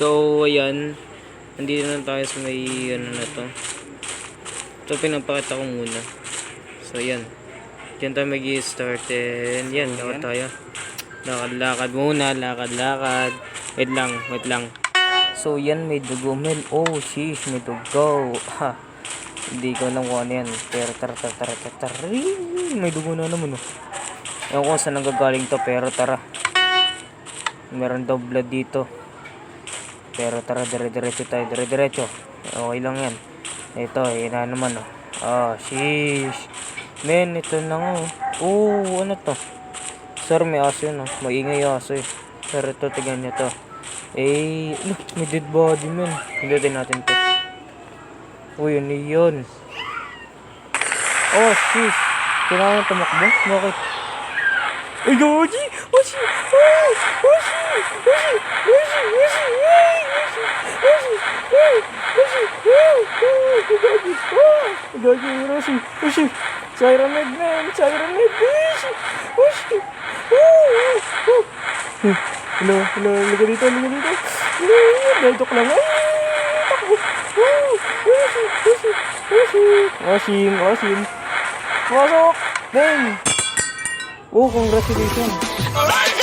So, ayan. Nandito na tayo sa may, ano na to. Ito, pinapakita ko muna. So, ayan. Diyan tayo mag-i-start. And, yan, lakad tayo. Lakad-lakad muna. Lakad-lakad. Wait lang. So, yan, may dugo, men. Oh, sheesh, may dugo. Ha. Hindi ko alam kung ano yan. Pero, tara. May dugo na naman, oh. Ewan ko saan nanggagaling to, pero tara. Meron daw blood dito. Pero tara, dire-diretso tayo, dire-diretso. Okay lang yan. Ito, yun na naman, oh. Oh, sheesh. Men, ito na nga, oh. Oh, ano to? Sir, may aso yun, oh. Maingay aso, eh. Pero ito, tignan nyo to. Eh, look, may dead body, men. Hindutin natin to. Uy, ano yun? Oh, sheesh. Kailangan tumakbo? Bakit? Ay, Goji! Oshi! Oshi! Siren Head, man! Siren Head! Oshi! Hello, liga dito. Dito ko lang. Oshi! Pasok! Man! Oh, congratulations!